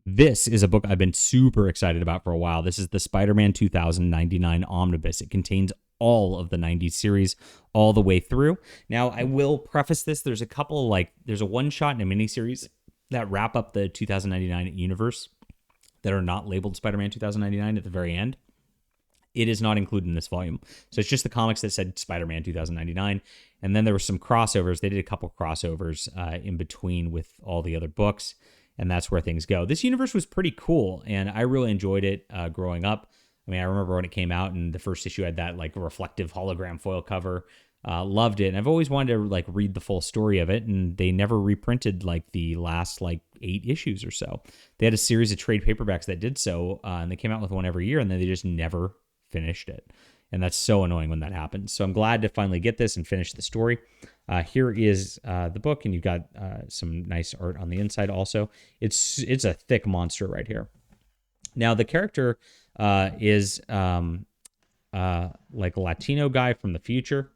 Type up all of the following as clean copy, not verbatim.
This is a book I've been super excited about for a while. This is the Spider-Man 2099 Omnibus. It contains all of the 90s series all the way through. Now, I will preface this. There's a couple, there's a one-shot and a miniseries that wrap up the 2099 universe that are not labeled Spider-Man 2099 at the very end. It is not included in this volume. So it's just the comics that said Spider-Man 2099. And then there were some crossovers. They did a couple crossovers in between with all the other books. And that's where things go. This universe was pretty cool, and I really enjoyed it growing up. I mean, I remember when it came out, and the first issue had that reflective hologram foil cover. Loved it, and I've always wanted to read the full story of it, and they never reprinted the last 8 issues or so. They had a series of trade paperbacks that did so, and they came out with one every year, and then they just never finished it. And that's so annoying when that happens. So I'm glad to finally get this and finish the story. Here is the book, and you've got some nice art on the inside also. It's a thick monster right here. Now, the character is a Latino guy from the future,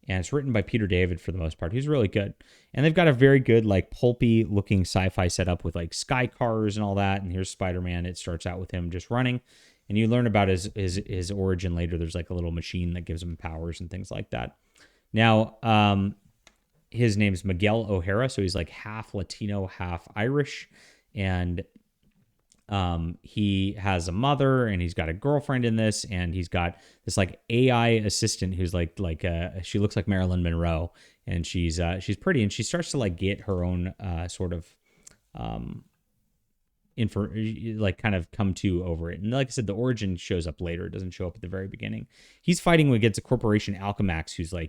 and it's written by Peter David for the most part. He's really good. And they've got a very good, pulpy-looking sci-fi setup with, sky cars and all that. And here's Spider-Man. It starts out with him just running. And you learn about his origin later. There's a little machine that gives him powers and things like that. Now, his name's Miguel O'Hara, so he's half Latino, half Irish. And he has a mother, and he's got a girlfriend in this, and he's got this AI assistant who's she looks like Marilyn Monroe, and she's pretty, and she starts to get her own sort of kind of come to over it. And like I said, the origin shows up later. It doesn't show up at the very beginning. He's fighting against a corporation, Alchemax, who's an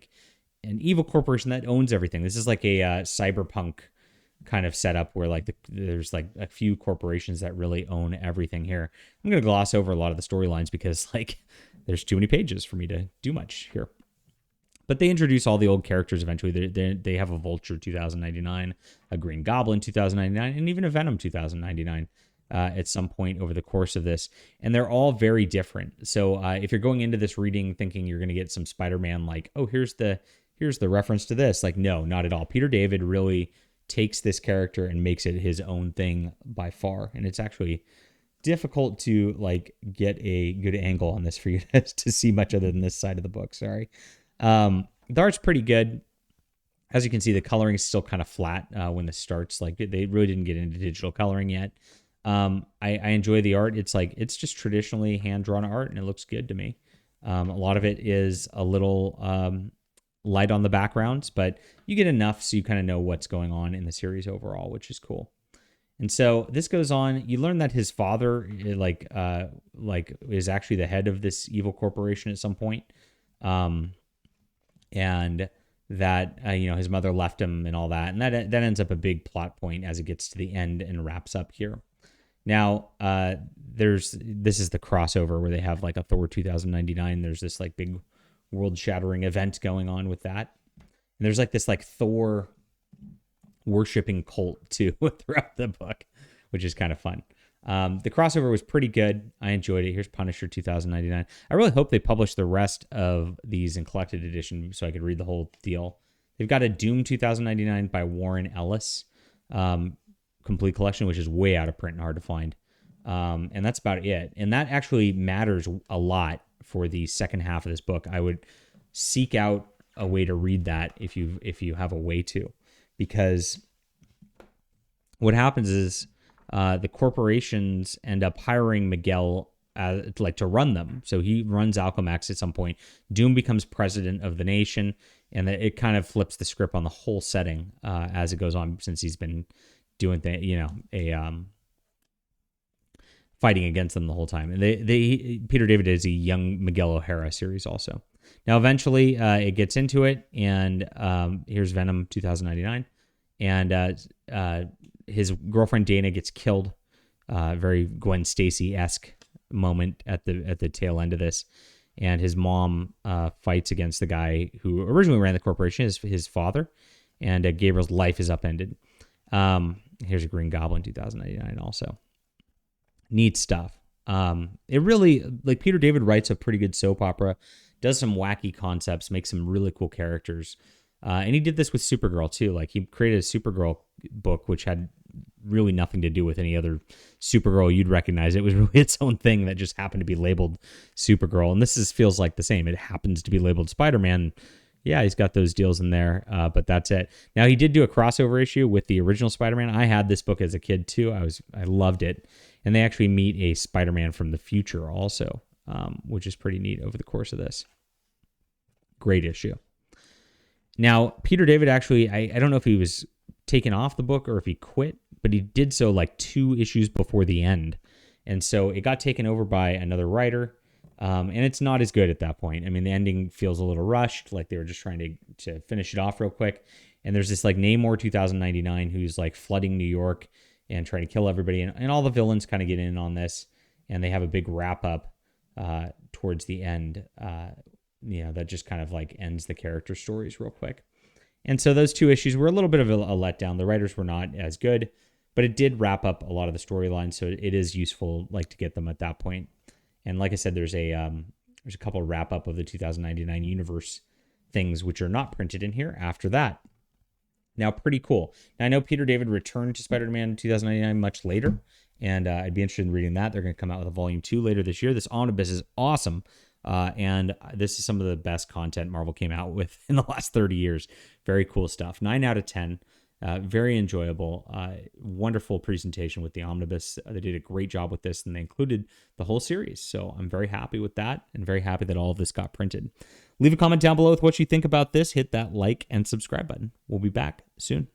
evil corporation that owns everything. This is a cyberpunk kind of setup where there's a few corporations that really own everything here. I'm going to gloss over a lot of the storylines because there's too many pages for me to do much here. But they introduce all the old characters eventually. They have a Vulture 2099, a Green Goblin 2099, and even a Venom 2099 at some point over the course of this. And they're all very different. So if you're going into this reading thinking you're going to get some Spider-Man here's the reference to this, no, not at all. Peter David really takes this character and makes it his own thing by far. And it's actually difficult to get a good angle on this for you to see much other than this side of the book. Sorry. The art's pretty good. As you can see, the coloring is still kind of flat when this starts. They really didn't get into digital coloring yet. I enjoy the art. It's just traditionally hand-drawn art, and it looks good to me. A lot of it is a little light on the backgrounds, but you get enough so you kind of know what's going on in the series overall, which is cool. And so this goes on. You learn that his father is actually the head of this evil corporation at some point. And that, his mother left him and all that. And that ends up a big plot point as it gets to the end and wraps up here. Now, this is the crossover where they have a Thor 2099. There's this big world-shattering event going on with that. And there's this Thor worshipping cult too throughout the book, which is kind of fun. The crossover was pretty good. I enjoyed it. Here's Punisher 2099. I really hope they publish the rest of these in collected edition so I could read the whole deal. They've got a Doom 2099 by Warren Ellis complete collection, which is way out of print and hard to find. And that's about it. And that actually matters a lot for the second half of this book. I would seek out a way to read that if you have a way to, because what happens is the corporations end up hiring Miguel to run them. So he runs Alchemax at some point. Doom becomes president of the nation, and it kind of flips the script on the whole setting as it goes on, since he's been doing fighting against them the whole time. And Peter David is a young Miguel O'Hara series also. Now eventually it gets into it, and here's Venom 2099, and his girlfriend Dana gets killed. Very Gwen Stacy-esque moment at the tail end of this, and his mom fights against the guy who originally ran the corporation, his father, and Gabriel's life is upended. Here's a Green Goblin 2099 also. Neat stuff. It really, Peter David writes a pretty good soap opera, does some wacky concepts, makes some really cool characters. And he did this with Supergirl too. He created a Supergirl book, which had really nothing to do with any other Supergirl you'd recognize. It was really its own thing that just happened to be labeled Supergirl. And feels like the same. It happens to be labeled Spider-Man. Yeah, he's got those deals in there, but that's it. Now, he did do a crossover issue with the original Spider-Man. I had this book as a kid too. I loved it. And they actually meet a Spider-Man from the future also, which is pretty neat over the course of this. Great issue. Now, Peter David actually, I don't know if he was taken off the book or if he quit, but he did so like 2 issues before the end. And so it got taken over by another writer. And it's not as good at that point. I mean, the ending feels a little rushed, like they were just trying to finish it off real quick. And there's this like Namor 2099 who's like flooding New York and trying to kill everybody. And all the villains kind of get in on this. And they have a big wrap up towards the end, that just kind of like ends the character stories real quick. And so those 2 issues were a little bit of a letdown. The writers were not as good, but it did wrap up a lot of the storylines. So it is useful like to get them at that point. And like I said, there's a couple wrap up of the 2099 universe things which are not printed in here after that. Now, pretty cool. Now, I know Peter David returned to Spider-Man 2099 much later, and I'd be interested in reading that. They're going to come out with a volume 2 later this year. This omnibus is awesome, and this is some of the best content Marvel came out with in the last 30 years. Very cool stuff. 9 out of 10. Very enjoyable, wonderful presentation with the omnibus. They did a great job with this, and they included the whole series. So I'm very happy with that and very happy that all of this got printed. Leave a comment down below with what you think about this. Hit that like and subscribe button. We'll be back soon.